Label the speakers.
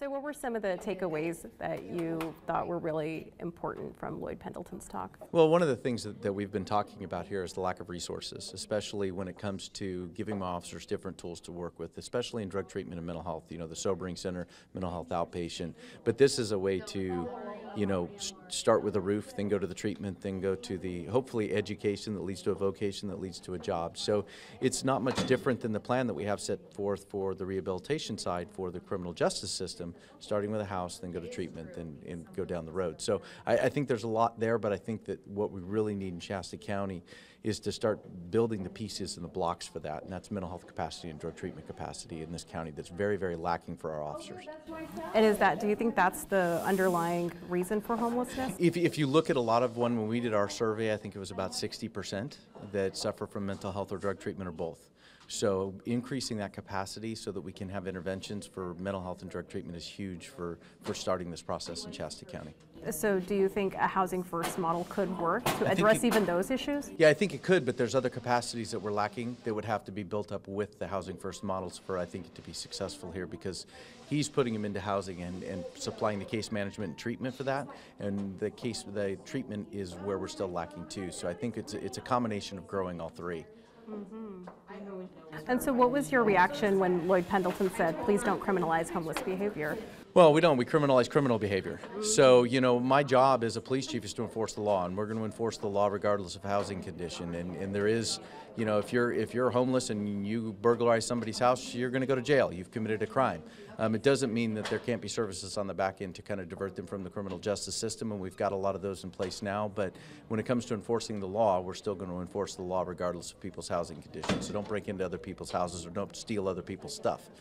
Speaker 1: So what were some of the takeaways that you thought were really important from Lloyd Pendleton's talk?
Speaker 2: Well, one of the things that we've been talking about here is the lack of resources, especially when it comes to giving my officers different tools to work with, especially in drug treatment and mental health, the sobering center, mental health outpatient. But this is a way to, start with a roof, then go to the treatment, then go to the, hopefully, education that leads to a vocation that leads to a job. So it's not much different than the plan that we have set forth for the rehabilitation side for the criminal justice system, starting with a house, then go to treatment, and go down the road. So I think there's a lot there, but I think that what we really need in Shasta County is to start building the pieces and the blocks for that, and that's mental health capacity and drug treatment capacity in this county that's very, very lacking for our officers.
Speaker 1: And do you think that's the underlying reason for homelessness?
Speaker 2: If you look at a lot of when we did our survey, I think it was about 60% that suffer from mental health or drug treatment or both. So increasing that capacity so that we can have interventions for mental health and drug treatment is huge for starting this process in Shasta County.
Speaker 1: So do you think a housing first model could work to address even those issues?
Speaker 2: Yeah, I think it could, but there's other capacities that we're lacking that would have to be built up with the housing first models for, I think, it to be successful here, because he's putting them into housing and supplying the case management and treatment for that, and the treatment is where we're still lacking too. So I think it's a combination of growing all three.
Speaker 1: Mm-hmm. And so what was your reaction when Lloyd Pendleton said, please don't criminalize homeless behavior?
Speaker 2: Well, we don't. We criminalize criminal behavior. So, my job as a police chief is to enforce the law, and we're going to enforce the law regardless of housing condition. And there is, if you're homeless and you burglarize somebody's house, you're going to go to jail. You've committed a crime. It doesn't mean that there can't be services on the back end to kind of divert them from the criminal justice system, and we've got a lot of those in place now. But when it comes to enforcing the law, we're still going to enforce the law regardless of people's housing conditions. So don't break into other people's houses or don't steal other people's stuff.